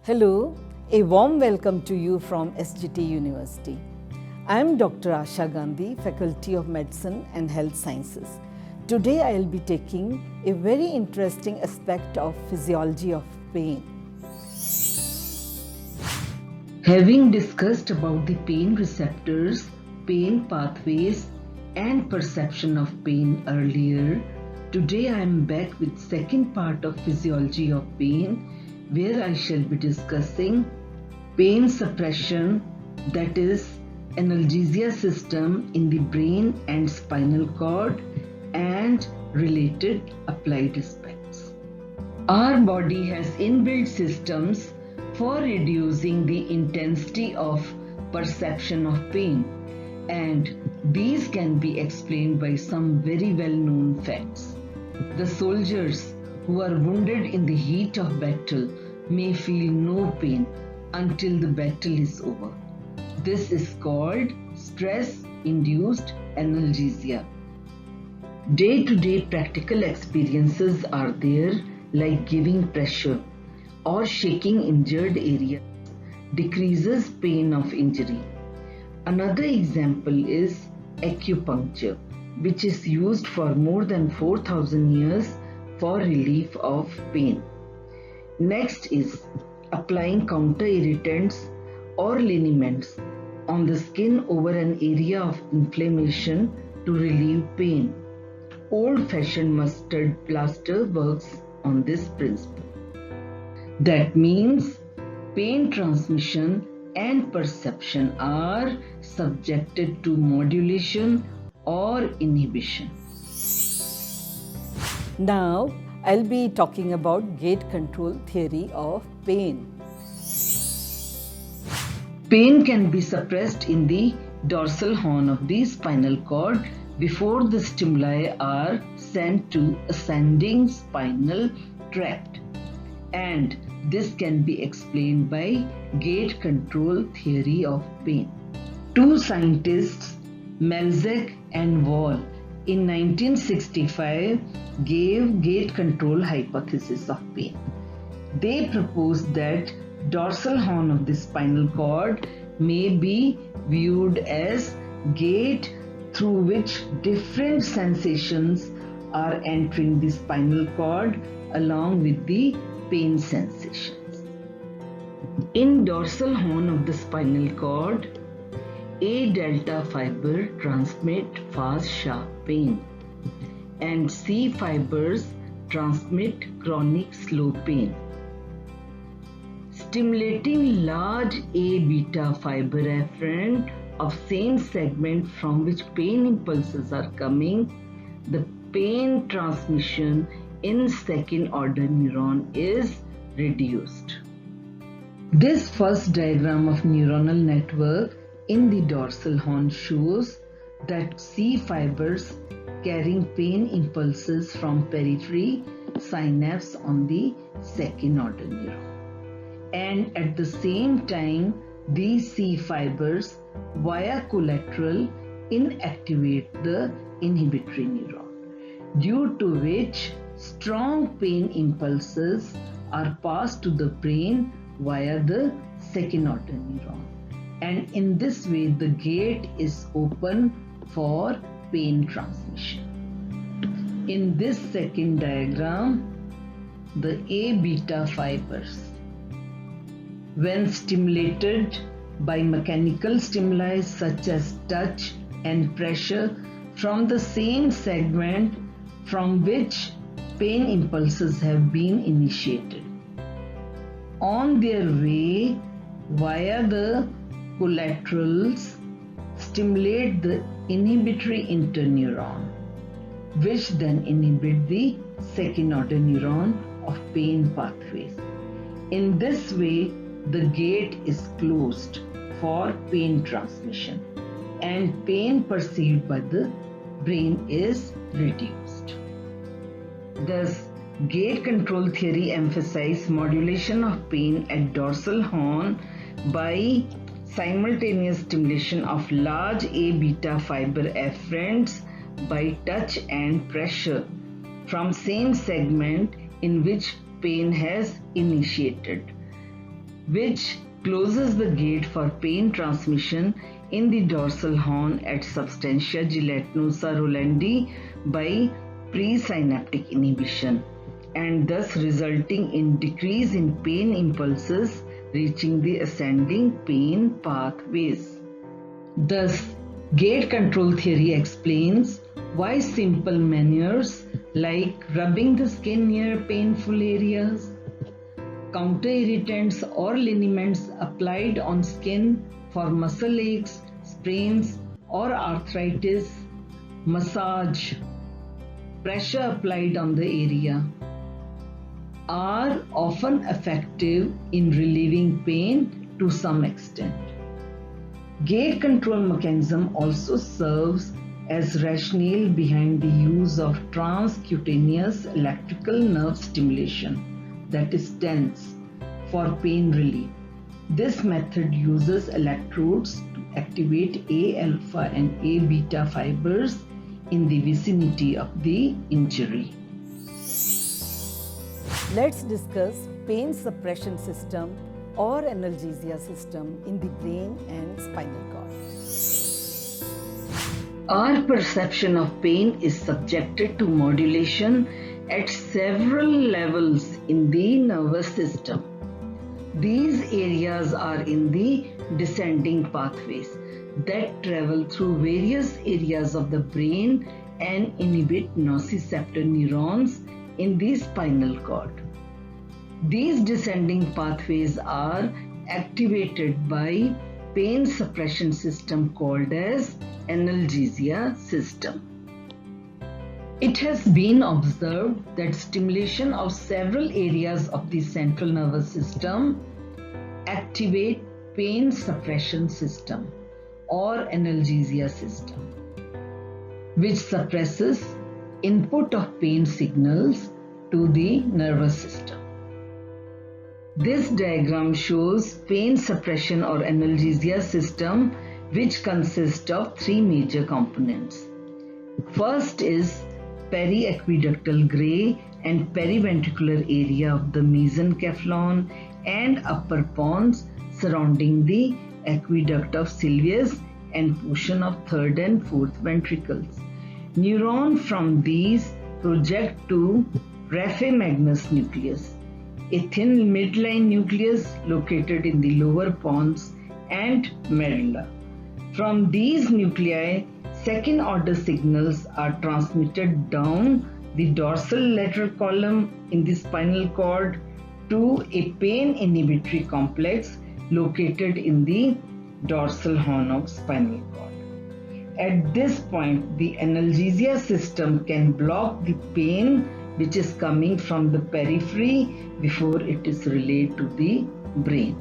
Hello, a warm welcome to you from SGT University. I am Dr. Asha Gandhi, Faculty of Medicine and Health Sciences. Today I will be taking a very interesting aspect of physiology of pain. Having discussed about the pain receptors, pain pathways and perception of pain earlier, today I am back with second part of physiology of pain, where I shall be discussing pain suppression, that is analgesia system in the brain and spinal cord and related applied aspects. Our body has inbuilt systems for reducing the intensity of perception of pain, and these can be explained by some very well-known facts. The soldiers who are wounded in the heat of battle may feel no pain until the battle is over. This is called stress-induced analgesia. Day-to-day practical experiences are there, like giving pressure or shaking injured areas decreases pain of injury. Another example is acupuncture, which is used for more than 4,000 years for relief of pain. Next is applying counter irritants or liniments on the skin over an area of inflammation to relieve pain. Old-fashioned mustard plaster works on this principle. That means pain transmission and perception are subjected to modulation or inhibition. Now, I'll be talking about gate control theory of pain. Pain can be suppressed in the dorsal horn of the spinal cord before the stimuli are sent to ascending spinal tract, and this can be explained by gate control theory of pain. Two scientists, Melzack and Wall, in 1965 gave gate control hypothesis of pain. They proposed that dorsal horn of the spinal cord may be viewed as gate through which different sensations are entering the spinal cord along with the pain sensations. In dorsal horn of the spinal cord, A delta fiber transmit fast sharp pain and C fibers transmit chronic slow pain. Stimulating large A beta fiber afferent of same segment from which pain impulses are coming, the pain transmission in second order neuron is reduced. This first diagram of neuronal network in the dorsal horn shows that C fibers carrying pain impulses from periphery synapse on the second order neuron, and at the same time these C fibers via collateral inactivate the inhibitory neuron, due to which strong pain impulses are passed to the brain via the second order neuron, and in this way the gate is open for pain transmission. In this second diagram, the A beta fibers, when stimulated by mechanical stimuli such as touch and pressure from the same segment from which pain impulses have been initiated, on their way via the collaterals stimulate the inhibitory interneuron, which then inhibit the second order neuron of pain pathways. In this way, the gate is closed for pain transmission and pain perceived by the brain is reduced. Thus, gate control theory emphasizes modulation of pain at dorsal horn by simultaneous stimulation of large A beta fiber afferents by touch and pressure from same segment in which pain has initiated, which closes the gate for pain transmission in the dorsal horn at substantia gelatinosa rolandi by presynaptic inhibition, and thus resulting in decrease in pain impulses reaching the ascending pain pathways. Thus, gate control theory explains why simple maneuvers like rubbing the skin near painful areas, counter irritants or liniments applied on skin for muscle aches, sprains or arthritis, massage, pressure applied on the area, are often effective in relieving pain to some extent. Gate control mechanism also serves as rationale behind the use of transcutaneous electrical nerve stimulation, that is TENS, for pain relief. This method uses electrodes to activate A-alpha and A-beta fibers in the vicinity of the injury. Let's discuss pain suppression system or analgesia system in the brain and spinal cord. Our perception of pain is subjected to modulation at several levels in the nervous system. These areas are in the descending pathways that travel through various areas of the brain and inhibit nociceptor neurons in the spinal cord. These descending pathways are activated by pain suppression system called as analgesia system. It has been observed that stimulation of several areas of the central nervous system activate pain suppression system or analgesia system, which suppresses input of pain signals to the nervous system. This diagram shows pain suppression or analgesia system, which consists of three major components. First is periaqueductal gray and periventricular area of the mesencephalon and upper pons surrounding the aqueduct of Sylvius and portion of third and fourth ventricles. Neurons from these project to raphe magnus nucleus, a thin midline nucleus located in the lower pons and medulla. From these nuclei, second order signals are transmitted down the dorsal lateral column in the spinal cord to a pain inhibitory complex located in the dorsal horn of spinal cord. At this point, the analgesia system can block the pain which is coming from the periphery before it is relayed to the brain.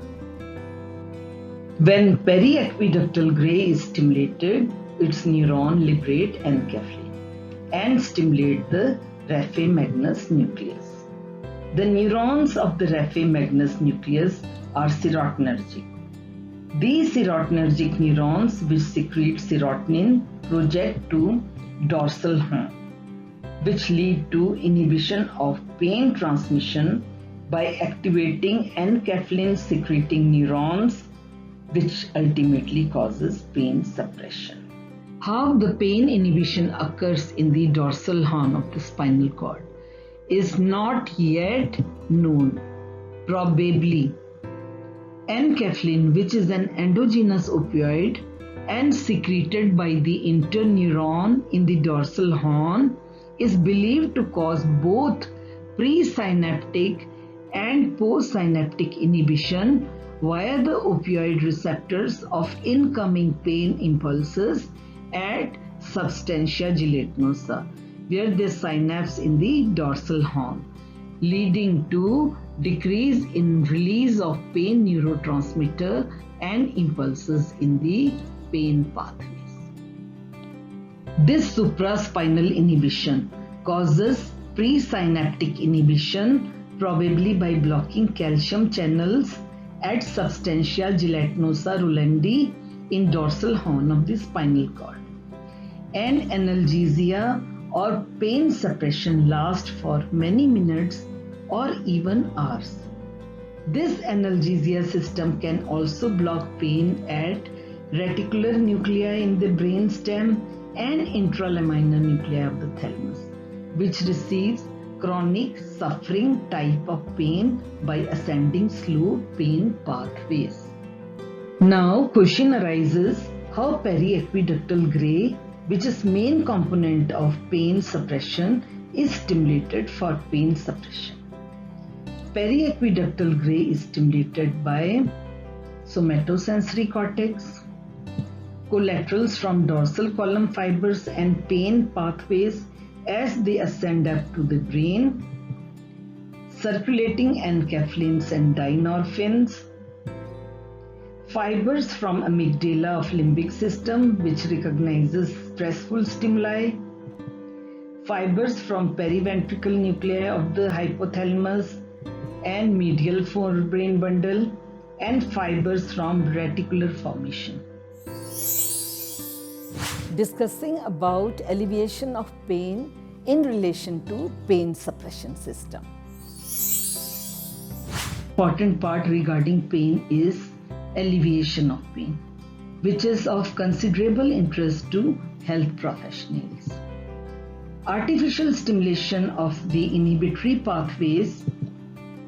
When periaqueductal gray is stimulated, its neuron liberate enkephalin and stimulate the raphe magnus nucleus. The neurons of the raphe magnus nucleus are serotonergic. These serotonergic neurons which secrete serotonin project to dorsal horn, which lead to inhibition of pain transmission by activating enkephalin secreting neurons, which ultimately causes pain suppression. How the pain inhibition occurs in the dorsal horn of the spinal cord is not yet known. Probably enkephalin, which is an endogenous opioid and secreted by the interneuron in the dorsal horn, is believed to cause both presynaptic and postsynaptic inhibition via the opioid receptors of incoming pain impulses at substantia gelatinosa, where they synapse in the dorsal horn, leading to decrease in release of pain neurotransmitter and impulses in the pain pathways. This supraspinal inhibition causes presynaptic inhibition, probably by blocking calcium channels at substantia gelatinosa rolandi in dorsal horn of the spinal cord. And analgesia or pain suppression lasts for many minutes or even hours. This analgesia system can also block pain at reticular nuclei in the brain stem and intralaminar nuclei of the thalamus, which receives chronic suffering type of pain by ascending slow pain pathways. Now, question arises how periaqueductal gray, which is main component of pain suppression, is stimulated for pain suppression. Periaqueductal gray is stimulated by somatosensory cortex, collaterals from dorsal column fibers and pain pathways as they ascend up to the brain, circulating enkephalins and dynorphins, fibers from amygdala of limbic system which recognizes stressful stimuli, fibers from periventricular nuclei of the hypothalamus and medial forebrain bundle, and fibers from reticular formation. Discussing about alleviation of pain in relation to pain suppression system. Important part regarding pain is alleviation of pain, which is of considerable interest to health professionals. Artificial stimulation of the inhibitory pathways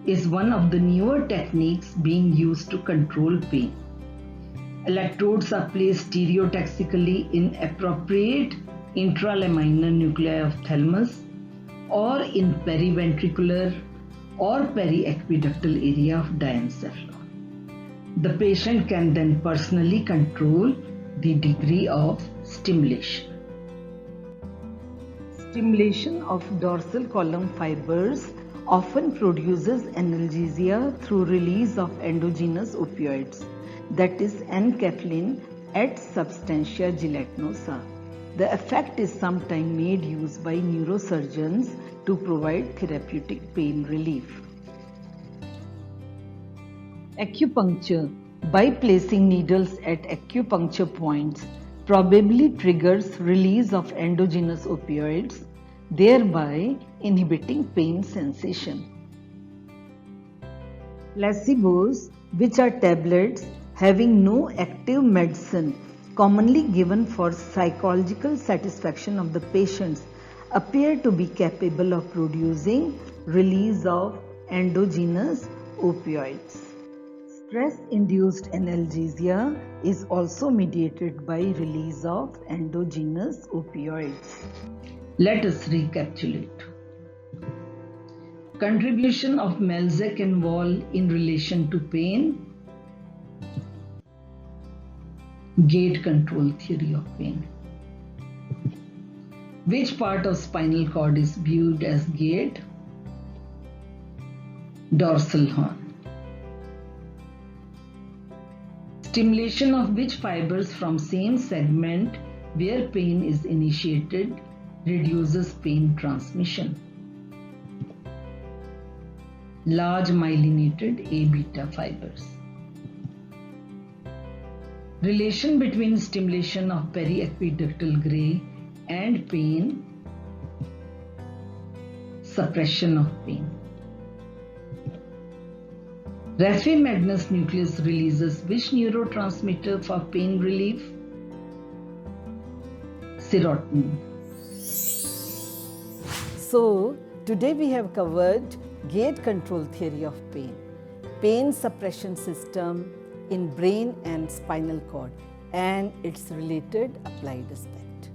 is one of the newer techniques being used to control pain. Electrodes are placed stereotaxically in appropriate intralaminar nuclei of thalamus or in periventricular or periaqueductal area of diencephalon. The patient can then personally control the degree of stimulation. Stimulation of dorsal column fibers often produces analgesia through release of endogenous opioids, that is enkephalin at substantia gelatinosa. The effect is sometimes made use by neurosurgeons to provide therapeutic pain relief. Acupuncture, by placing needles at acupuncture points, probably triggers release of endogenous opioids, thereby inhibiting pain sensation. Placebos, which are tablets having no active medicine, commonly given for psychological satisfaction of the patients, appear to be capable of producing release of endogenous opioids. Stress-induced analgesia is also mediated by release of endogenous opioids. Let us recapitulate. Contribution of Melzack and Wall in relation to pain. Gate control theory of pain. Which part of spinal cord is viewed as gate? Dorsal horn. Stimulation of which fibers from same segment where pain is initiated reduces pain transmission? Large myelinated A-beta fibers. Relation between stimulation of periaqueductal gray and pain. Suppression of pain. Raphe Magnus nucleus releases which neurotransmitter for pain relief? Serotonin. So, today we have covered gate control theory of pain, pain suppression system in brain and spinal cord, and its related applied aspect.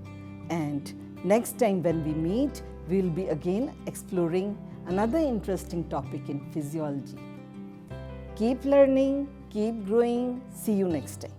And next time when we meet, we will be again exploring another interesting topic in physiology. Keep learning, keep growing. See you next time.